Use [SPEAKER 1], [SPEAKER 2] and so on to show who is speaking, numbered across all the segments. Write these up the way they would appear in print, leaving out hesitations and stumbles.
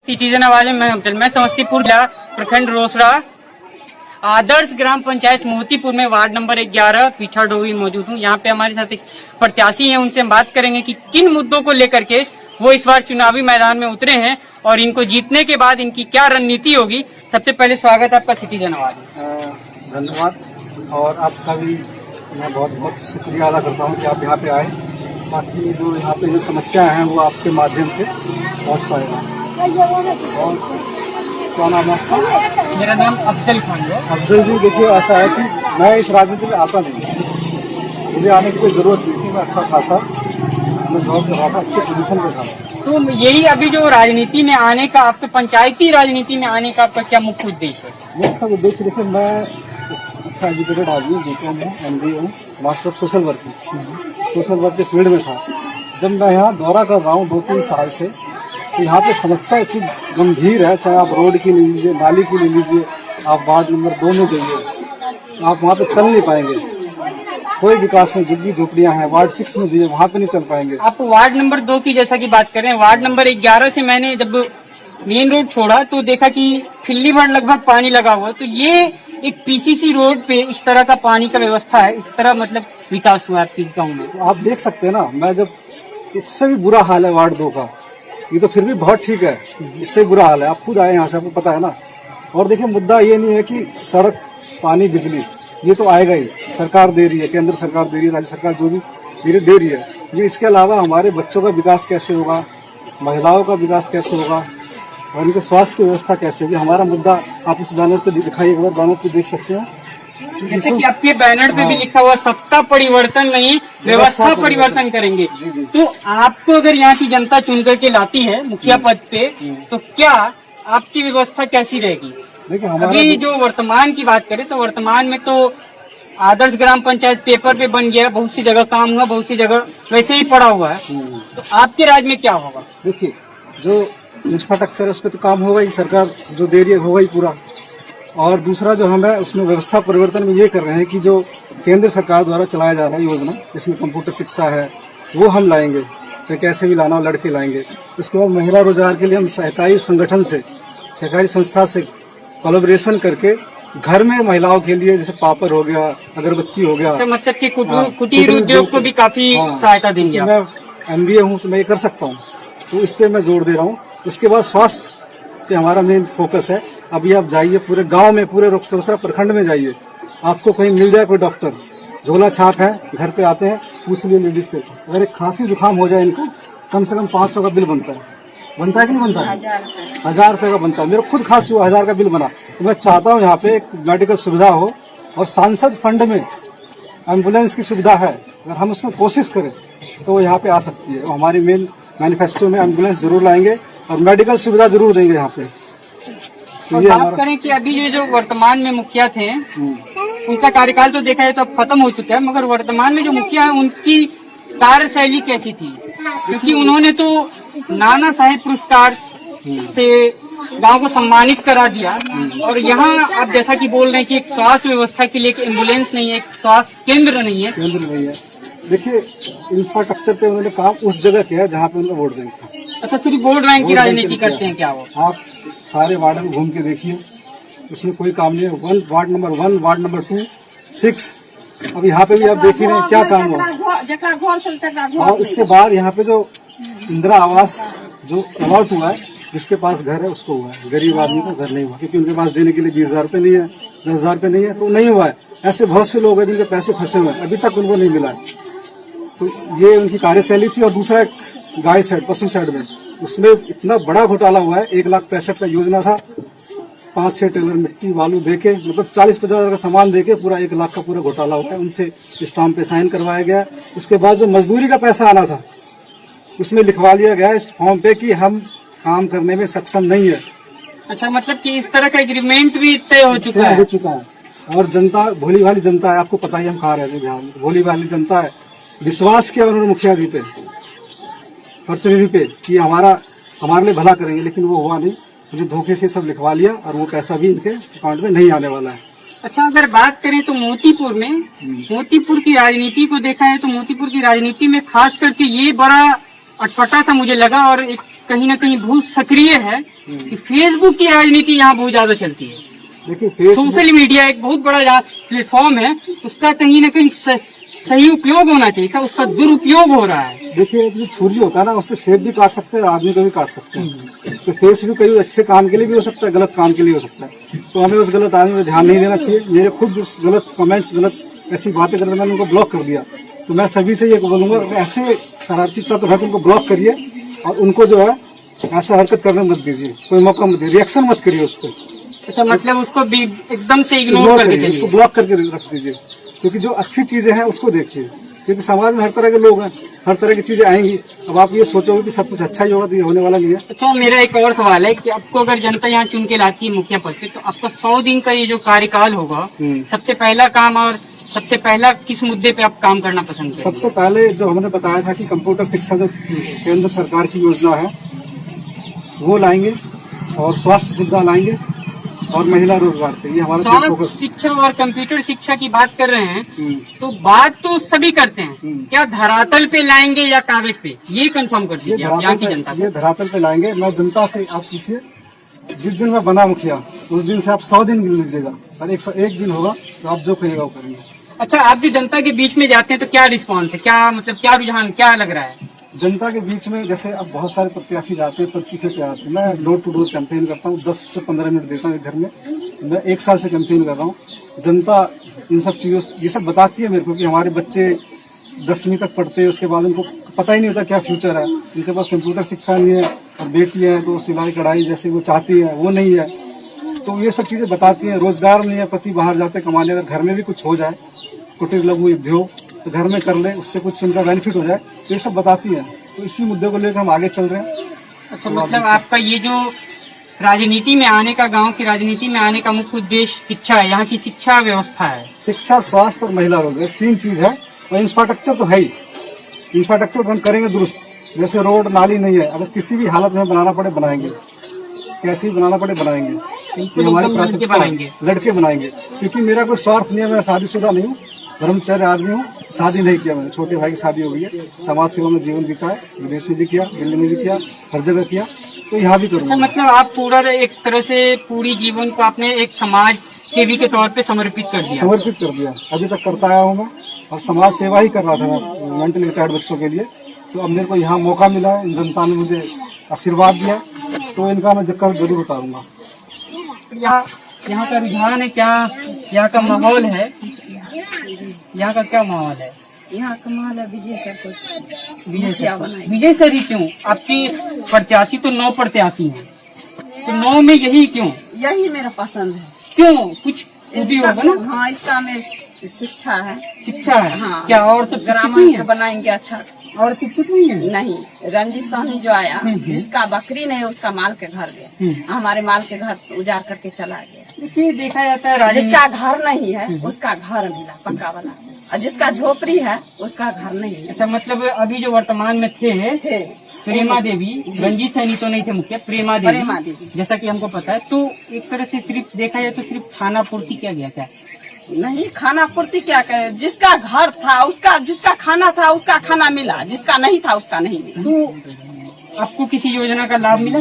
[SPEAKER 1] Citizen आवाज में मैं समस्तीपुर जिला प्रखंड रोसड़ा आदर्श ग्राम पंचायत मोतीपुर में वार्ड नंबर 11 पीछा डोवी मौजूद हूँ। यहाँ पे हमारे साथ एक प्रत्याशी हैं, उनसे हम बात करेंगे कि किन मुद्दों को लेकर के वो इस बार चुनावी मैदान में उतरे हैं और इनको जीतने के बाद इनकी क्या रणनीति होगी। सबसे पहले स्वागत आपका सिटीजन आवाज में।
[SPEAKER 2] धन्यवाद और आपका भी मैं बहुत बहुत शुक्रिया अदा करता हूँ कि आप यहाँ पे आए, ताकि जो यहाँ पे जो समस्याएं हैं वो आपके माध्यम से पहुँच पाएगा। और क्या नाम है आपका?
[SPEAKER 1] मेरा नाम अफजल खान है।
[SPEAKER 2] अफजल जी, देखिए ऐसा है कि मैं इस राजनीति में आता नहीं, मुझे आने की कोई जरूरत नहीं थी। मैं अच्छा खासा मैं जॉब कर रहा था, अच्छी पोजीशन पे था।
[SPEAKER 1] तो यही अभी जो राजनीति में आने का आपके पंचायती राजनीति में आने का आपका क्या मुख्य उद्देश्य है?
[SPEAKER 2] मुख्य उद्देश्य देखिए, मैं अच्छा एजुकेटेड आदमी हूँ, बीकॉम हूँ, MBA हूँ, master of social work social work के फील्ड में था। जब मैं यहाँ दौरा कर रहा हूँ 2-3 साल से, तो यहाँ पे समस्या इतनी गंभीर है, चाहे आप रोड की ले लीजिए, नाली की ले लीजिए, आप वार्ड नंबर 2 में जाइए, आप वहाँ पे चल नहीं पाएंगे। कोई विकास नहीं, झुग्गी झोपड़ियाँ हैं। वार्ड 6 में जाइए, वहाँ पे नहीं चल पाएंगे।
[SPEAKER 1] आप वार्ड नंबर 2 की जैसा की बात करें, वार्ड नंबर 11 से मैंने जब मेन रोड छोड़ा तो देखा कि खिल्ली भर लगभग पानी लगा हुआ। तो ये एक PCC रोड पे इस तरह का पानी का व्यवस्था है, इस तरह मतलब विकास हुआ आपके गाँव में?
[SPEAKER 2] तो आप देख सकते हैं ना, मैं जब इससे भी बुरा हाल है वार्ड 2 का, ये तो फिर भी बहुत ठीक है, इससे बुरा हाल है। आप खुद आए यहाँ से, आपको पता है ना। और देखिए, मुद्दा ये नहीं है कि सड़क, पानी, बिजली, ये तो आएगा ही, सरकार दे रही है, केंद्र सरकार दे रही है, राज्य सरकार जो भी दे रही है। लेकिन इसके अलावा हमारे बच्चों का विकास कैसे होगा, महिलाओं का विकास कैसे होगा और इनके स्वास्थ्य की व्यवस्था कैसे होगी, हमारा मुद्दा आप इस बैनर पे दिखाइए, एक बार बैनर पे देख सकते हैं।
[SPEAKER 1] जैसे कि आपके बैनर पे भी लिखा हुआ सत्ता परिवर्तन नहीं, व्यवस्था परिवर्तन करेंगे। तो आपको अगर यहाँ की जनता चुन करके लाती है मुखिया पद पे, तो क्या आपकी व्यवस्था कैसी रहेगी?
[SPEAKER 2] देखिए,
[SPEAKER 1] अभी जो वर्तमान की बात करें तो वर्तमान में तो आदर्श ग्राम पंचायत पेपर पे बन गया, बहुत सी जगह काम हुआ, बहुत सी जगह वैसे ही पड़ा हुआ है। तो आपके राज्य में क्या होगा?
[SPEAKER 2] देखिए, जो इंफ्रास्ट्रक्चर है उस पर तो काम होगा ही, सरकार जो दे रही है होगा ही पूरा। और दूसरा जो हम है उसमें व्यवस्था परिवर्तन में ये कर रहे हैं कि जो केंद्र सरकार द्वारा चलाया जा रहा है योजना, जिसमें कंप्यूटर शिक्षा है, वो हम लाएंगे, चाहे कैसे भी लाना हो, लड़के लाएंगे। उसके बाद महिला रोजगार के लिए हम सहकारी संगठन से, सहकारी संस्था से कोलैबोरेशन करके घर में महिलाओं के लिए, जैसे पापड़ हो गया, अगरबत्ती हो गया,
[SPEAKER 1] मतलब कि कुटीर उद्योग को भी काफी सहायता देंगे।
[SPEAKER 2] मैं MBA हूँ तो मैं ये कर सकता हूँ, तो इस पे मैं जोर दे रहा हूँ। उसके बाद स्वास्थ्य पे हमारा मेन फोकस है। अभी आप जाइए पूरे गांव में, पूरे रोसड़ा प्रखंड में जाइए, आपको कहीं मिल जाए कोई डॉक्टर, झोला छाप है, घर पे आते हैं, पूछ लिए लेडीज से, अगर एक खांसी जुकाम हो जाए इनको, कम से कम 500 का बिल बनता है कि नहीं बनता है? 1000 रुपए का बनता है। मेरे खुद खांसी हुआ, 1000 का बिल बना। तो मैं चाहता हूँ यहाँ पे एक मेडिकल सुविधा हो, और सांसद फंड में एम्बुलेंस की सुविधा है, अगर हम उसमें कोशिश करें तो वो यहाँ पे आ सकती है। हमारी मेन मैनिफेस्टो में एम्बुलेंस जरूर लाएंगे और मेडिकल सुविधा जरूर देंगे यहाँ पे।
[SPEAKER 1] तो ये बात करें कि अभी ये जो वर्तमान में मुखिया थे, उनका कार्यकाल तो देखा है तो अब खत्म हो चुका है, मगर वर्तमान में जो मुखिया है उनकी कार्यशैली कैसी थी? क्योंकि उन्होंने तो नाना साहेब पुरस्कार से गांव को सम्मानित करा दिया, और यहाँ आप जैसा कि बोल रहे हैं कि एक स्वास्थ्य व्यवस्था के लिए एम्बुलेंस नहीं है, एक स्वास्थ्य केंद्र नहीं है।
[SPEAKER 2] देखिए, इंफ्रास्ट्रक्चर पे उन्होंने काम उस जगह किया जहाँ पे उन्होंने वोट बैंक।
[SPEAKER 1] अच्छा, सिर्फ वोट बैंक की राजनीति करते हैं क्या वो?
[SPEAKER 2] आप सारे वार्ड में घूम के देखिए, उसमें कोई काम नहीं है। वार्ड नंबर 1, वार्ड नंबर 2, 6, अब यहाँ पे भी आप देख ही रहे हैं क्या काम हुआ। और उसके बाद यहाँ पे जो इंदिरा आवास जो अलॉट हुआ है, जिसके पास घर है उसको हुआ है, गरीब आदमी को घर नहीं हुआ, क्योंकि उनके पास देने के लिए 20,000 रुपये नहीं है, 10,000 रुपये नहीं है, तो नहीं हुआ है। ऐसे बहुत से लोग हैं जिनके पैसे फंसे हुए हैं, अभी तक उनको नहीं मिला है। तो ये उनकी कार्यशैली थी। और दूसरा गाय साइड, पशु साइड में, उसमें इतना बड़ा घोटाला हुआ है। 1,65,000 का योजना था, 5-6 टेलर मिट्टी बालू देके, मतलब 40-50 का सामान देके पूरा 1 लाख का पूरा घोटाला होता है। उनसे स्टाम्प पे साइन करवाया गया। उसके बाद जो मजदूरी का पैसा आना था, उसमें लिखवा लिया गया इस फॉर्म पे कि हम काम करने में सक्षम नहीं है।
[SPEAKER 1] अच्छा, मतलब कि इस तरह का एग्रीमेंट भी तय हो चुका है।
[SPEAKER 2] और जनता भोली भाली जनता है, आपको पता ही हम कहाँ रहते हैं बिहार में, भोली भाली जनता है। विश्वास किया उन्होंने मुखिया जी पे, प्रतिनिधि पे, कि हमारे लिए भला करेंगे, लेकिन वो हुआ नहीं। उन्हें धोखे से सब लिखवा लिया और वो पैसा भी इनके अकाउंट में नहीं आने वाला है।
[SPEAKER 1] अच्छा, अगर बात करें तो मोतीपुर की राजनीति को देखा है तो मोतीपुर की राजनीति में खास करके ये बड़ा अटपटा सा मुझे लगा और एक कहीं ना कहीं बहुत सक्रिय है कि फेसबुक की राजनीति यहाँ बहुत ज्यादा चलती है।
[SPEAKER 2] देखिए
[SPEAKER 1] सोशल मीडिया एक बहुत बड़ा प्लेटफॉर्म है, उसका कहीं ना कहीं सही उपयोग होना चाहिए था, उसका दुरुपयोग हो रहा है।
[SPEAKER 2] देखिए जो छुरी होता है ना, उससे सेब भी काट सकते हैं और आदमी को भी काट सकते हैं। तो फेस भी कई अच्छे काम के लिए भी हो सकता है, गलत काम के लिए हो सकता है। तो हमें उस गलत आदमी पर ध्यान नहीं देना चाहिए। मेरे खुद गलत कमेंट्स, गलत ऐसी बातें करते मैंने उनको ब्लॉक कर दिया। तो मैं सभी से ये बोलूंगा, ऐसे शरारती तत्व है तो उनको ब्लॉक करिए और उनको जो है ऐसा हरकत करने मत दीजिए, कोई मौका मत दीजिए, रिएक्शन मत करिए उस पर।
[SPEAKER 1] अच्छा, मतलब उसको भी एकदम से इग्नोर करके चलिए,
[SPEAKER 2] उसको ब्लॉक करके रख दीजिए। क्योंकि जो अच्छी चीजें हैं उसको देखिए, क्योंकि समाज में हर तरह के लोग हैं, हर तरह की चीजें आएंगी। अब आप ये सोचोगे कि सब कुछ अच्छा ही होगा, तो ये होने वाला नहीं है।
[SPEAKER 1] अच्छा, मेरा एक और सवाल है कि आपको अगर जनता यहाँ चुन के लाती है मुखिया पद पे, तो आपका 100 दिन का ये जो कार्यकाल होगा, सबसे पहला काम और सबसे पहला किस मुद्दे पे आप काम करना पसंद करेंगे?
[SPEAKER 2] सबसे पहले जो हमने बताया था कि कंप्यूटर शिक्षा जो केंद्र सरकार की योजना है वो लाएंगे, और स्वास्थ्य सुविधा लाएंगे, और महिला रोजगार पे, ये हमारा
[SPEAKER 1] स्वास्थ्य शिक्षा और कंप्यूटर शिक्षा की बात कर रहे हैं, तो बात तो सभी करते हैं, क्या धरातल पे लाएंगे या कागज पे, ये कंफर्म कर दीजिए आप यहाँ की जनता को।
[SPEAKER 2] ये धरातल पे लाएंगे। मैं जनता से आप पूछिए, जिस दिन मैं बना मुखिया उस दिन से आप 100 दिन गिन लीजिएगा, और 101 दिन होगा तो आप जो कहिएगा वो करेंगे।
[SPEAKER 1] अच्छा, आप भी जनता के बीच में जाते हैं तो क्या रिस्पॉन्स है, क्या मतलब क्या रुझान क्या लग रहा है
[SPEAKER 2] जनता के बीच में? जैसे अब बहुत सारे प्रत्याशी जाते हैं, पर्ची पे आते हैं। मैं डोर टू डोर कैंपेन करता हूँ, 10 से 15 मिनट देता हूँ एक घर में। मैं 1 साल से कैंपेन कर रहा हूँ। जनता इन सब चीज़ों ये सब बताती है मेरे को कि हमारे बच्चे 10वीं तक पढ़ते हैं, उसके बाद उनको पता ही नहीं होता क्या फ्यूचर है, उनके पास कंप्यूटर शिक्षा नहीं है, और बेटी है तो सिलाई कढ़ाई जैसे वो चाहती है वो नहीं है। तो ये सब चीज़ें बताती हैं। रोजगार नहीं है, पति बाहर जाते कमाने, अगर घर में भी कुछ हो जाए, कुटीर लघु उद्योग तो घर में कर ले, उससे कुछ उनका बेनिफिट हो जाए, तो ये सब बताती है। तो इसी मुद्दे को लेकर हम आगे चल रहे हैं।
[SPEAKER 1] अच्छा, मतलब आपका ये जो राजनीति में आने का, गांव की राजनीति में आने का मुख्य उद्देश्य शिक्षा है, यहाँ की शिक्षा व्यवस्था है।
[SPEAKER 2] शिक्षा, स्वास्थ्य और महिला रोजगार, 3 चीज है। और इंफ्रास्ट्रक्चर तो है ही, इंफ्रास्ट्रक्चर हम करेंगे दुरुस्त। जैसे रोड नाली नहीं है, अगर किसी भी हालत में बनाना पड़े बनाएंगे, कैसे भी बनाना पड़े बनाएंगे, हमारी प्राथमिकता है, लड़के बनाएंगे। क्योंकि मेरा कोई स्वार्थ नहीं है, मैं शादीशुदा नहीं हूँ, ब्रह्मचर्य आदमी हूँ, शादी नहीं किया मैंने। छोटे भाई की शादी हो गई है, समाज सेवा में जीवन बीता है, विदेश में भी किया, दिल्ली में भी किया, हर जगह किया, तो यहाँ भी करूँगा।
[SPEAKER 1] अच्छा, मतलब आप पूरा एक तरह से पूरी जीवन को आपने एक समाज सेवी के तौर पे समर्पित कर दिया।
[SPEAKER 2] अभी तक करता आया हूँ मैं, और समाज सेवा ही कर रहा था मैं मेंटली रिटायर्ड बच्चों के लिए। तो अब मेरे को यहाँ मौका मिला है, जनता ने मुझे आशीर्वाद दिया, तो इनका मैं जिक्र जरूर उतारूंगा।
[SPEAKER 1] यहाँ का रुझान है क्या, यहाँ का माहौल है, यहाँ का क्या माहौल है?
[SPEAKER 3] यहाँ का माहौल है विजय सर को,
[SPEAKER 1] विजय सर ही क्यों? आपकी प्रत्याशी तो 9 प्रत्याशी हैं, तो 9 में यही क्यों?
[SPEAKER 3] यही मेरा पसंद है।
[SPEAKER 1] क्यों? कुछ भी होगा ना।
[SPEAKER 3] हाँ, इसका में शिक्षा है।
[SPEAKER 1] शिक्षा है।
[SPEAKER 3] हाँ,
[SPEAKER 1] क्या और सब
[SPEAKER 3] ग्रामीण को बनाएंगे अच्छा।
[SPEAKER 1] और शिक्षित नहीं है?
[SPEAKER 3] नहीं, रंजीत साहनी जो आया, जिसका बकरी नहीं उसका माल के घर गया, हमारे माल के घर उजाड़ करके चला गया।
[SPEAKER 1] देखिए, देखा जाता है
[SPEAKER 3] जिसका घर नहीं है उसका घर मिला पक्का वाला, और जिसका झोपड़ी है उसका घर नहीं है।
[SPEAKER 1] अच्छा, मतलब अभी जो वर्तमान में थे प्रेमा देवी, रंजीत साहनी तो नहीं थे मुखिया, प्रेमा देवी, जैसा कि हमको पता है। तो एक तरह से सिर्फ देखा जाए तो सिर्फ खाना पूर्ति किया गया क्या?
[SPEAKER 3] नहीं, खाना पूर्ति क्या करे, जिसका घर था उसका, जिसका खाना था उसका खाना मिला, जिसका नहीं था उसका नहीं मिला।
[SPEAKER 1] तो आपको किसी योजना का लाभ मिला?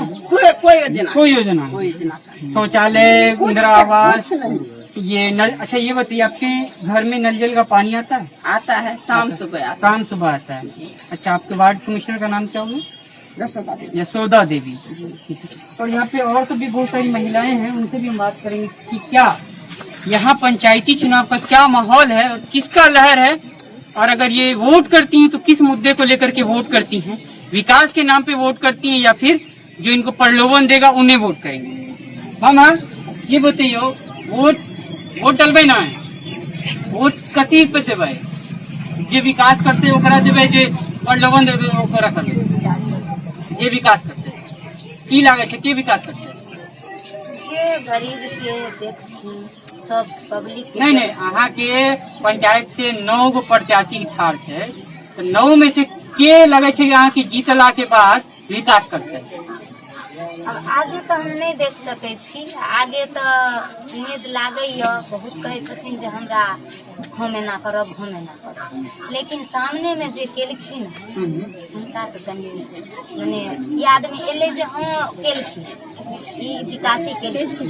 [SPEAKER 3] कोई योजना
[SPEAKER 1] शौचालय, इंदिरा आवास, ये नल। अच्छा, ये बताइए, आपके घर में नल जल का पानी आता है?
[SPEAKER 3] आता है, शाम सुबह आता है।
[SPEAKER 1] अच्छा, आपके वार्ड कमिश्नर का नाम क्या होगा? यशोदा देवी। और यहाँ पे और भी बहुत सारी महिलाएं हैं, उनसे भी हम बात करेंगे कि क्या यहाँ पंचायती चुनाव का क्या माहौल है और किसका लहर है, और अगर ये वोट करती हैं तो किस मुद्दे को लेकर के वोट करती हैं, विकास के नाम पे वोट करती हैं या फिर जो इनको प्रलोभन देगा उन्हें वोट करेंगे। मामा, ये बताइए, वोट डलबे ना है, वोट कथी पे देवे? जे विकास करते ओकरा देवे, जे प्रलोभन देवे ओकरा करबे? ये विकास करते की लागत है, के विकास करते
[SPEAKER 4] गरीब के सब पब्लिक
[SPEAKER 1] नहीं, अहाँ के पंचायत से 9 गो प्रत्याशी ठाड़ है, तो 9 में से के लगे छे यहाँ की जीतला के बाद विकास करते?
[SPEAKER 4] अब आगे तो हम नहीं देख सके छी, आगे तो उम्मीद लागे बहुत कहे छथिन जे हमरा हमें ना करब हमें ना करब, लेकिन सामने में जे केलखिन हुनका तो कनी माने ई आदमी एले जे हाँ केलखिन, ई विकासी केलखिन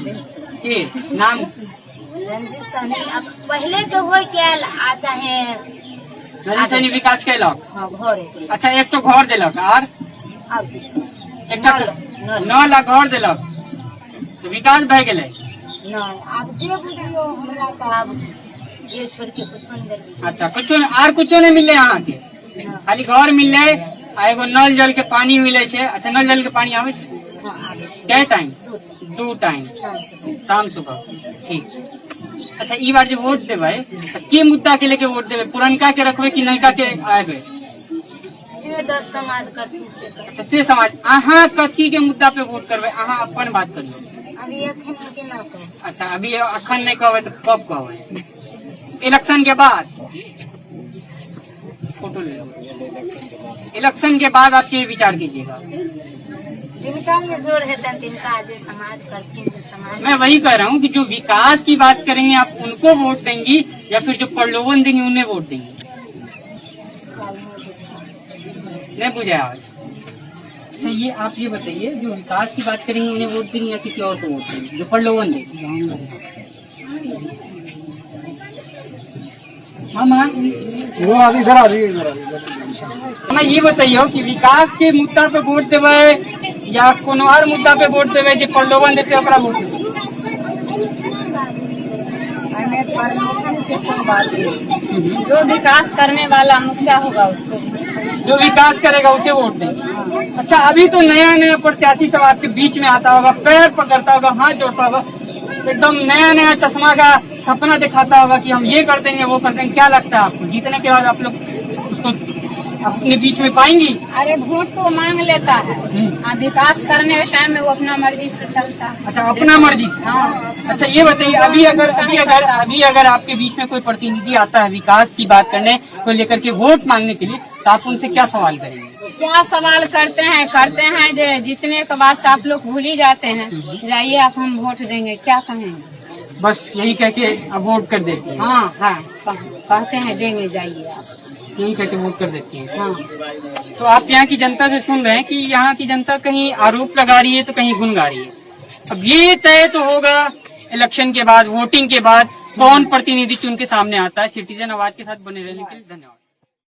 [SPEAKER 1] के नाम
[SPEAKER 4] रंजीत सहनी। अब पहले जो हो कैल आ चाहे
[SPEAKER 1] रंजीत सहनी विकास कैलक।
[SPEAKER 4] हाँ घरे
[SPEAKER 1] अच्छा, एक तो घर दिलक और
[SPEAKER 4] अब
[SPEAKER 1] एक 9 लाख घर दिलक, तो विकास भय गेलै।
[SPEAKER 4] नहीं अब जे बुझियो हमरा तो अब ये छोड़ के कुछ नहीं देली।
[SPEAKER 1] अच्छा, कुछ आर कुछो नहीं मिले अहाँ के, खाली घर मिले आ एगो नल जल के पानी मिले छे। अच्छा, नल जल के पानी आवे छे कै टाइम? 2 टाइम, शाम सुबह। ठीक। अच्छा, ई बार जो वोट देवे तो के मुद्दा के लेके वोट देवे? पुरनका के रखबे कि नयका के आबे?
[SPEAKER 4] ये 10 समाज करती से कर।
[SPEAKER 1] अच्छा, से समाज। अहाँ कथी के मुद्दा पे वोट करबे? अहाँ अपन बात करियो।
[SPEAKER 4] अभी अखन के ना कहो।
[SPEAKER 1] अच्छा, अभी अखन नहीं कहबे तो कब कहबे? इलेक्शन के बाद। फोटो ले लो। इलेक्शन के बाद आप ये विचार कीजिएगा।
[SPEAKER 4] जिनका में जोड़ है तिनका जो समाज करती है समाज।
[SPEAKER 1] मैं वही कह रहा हूँ कि जो विकास की बात करेंगे आप उनको वोट देंगी या फिर जो प्रलोभन देंगी उन्हें वोट देंगी? नहीं बुझा आज। अच्छा, ये आप ये बताइए, जो विकास की बात करेंगे उन्हें वोट देंगे या किसी और को वोट देंगे जो प्रलोभन देंगे? हाँ,
[SPEAKER 2] इधर आ रही है।
[SPEAKER 1] हमें ये बताइए कि विकास के मुद्दा पे वोट देवे या कोनो और मुद्दा पे वोट देवे जो प्रलोभन देते ओकरा वोट देवे?
[SPEAKER 3] जो विकास करने वाला मुखिया होगा उसको,
[SPEAKER 1] जो विकास करेगा उसे वोट देंगे। अच्छा, अभी तो नया नया प्रत्याशी सब आपके बीच में आता होगा, पैर पकड़ता होगा, हाथ जोड़ता होगा, एकदम नया नया चश्मा का सपना दिखाता होगा कि हम ये कर देंगे वो कर देंगे। क्या लगता है आपको जीतने के बाद आप लोग उसको अपने बीच में पाएंगी?
[SPEAKER 3] अरे वोट तो मांग लेता है, विकास करने के टाइम में वो अपना मर्जी से चलता है।
[SPEAKER 1] अच्छा, अपना मर्जी।
[SPEAKER 3] हाँ।
[SPEAKER 1] अच्छा, ये बताइए, अभी अगर आपके बीच में कोई प्रतिनिधि आता है विकास की बात करने को लेकर के वोट मांगने के लिए, तो आप उनसे क्या सवाल करेंगे?
[SPEAKER 3] क्या सवाल करते हैं जो जीतने के बाद आप लोग भूल ही जाते हैं, जाइए आप हम वोट देंगे, क्या कहेंगे?
[SPEAKER 1] बस यही कह के अब वोट कर देती है।
[SPEAKER 3] हाँ हाँ, कहते हैं देंगे, जाइए आप,
[SPEAKER 1] यही कह के वोट कर देती है।
[SPEAKER 3] हाँ।
[SPEAKER 1] तो आप यहाँ की जनता से सुन रहे हैं कि यहाँ की जनता कहीं आरोप लगा रही है तो कहीं गुन गा रही है। अब ये तय तो होगा इलेक्शन के बाद, वोटिंग के बाद, कौन प्रतिनिधि चुन के सामने आता है। सिटीजन आवाज के साथ बने रहने के लिए धन्यवाद।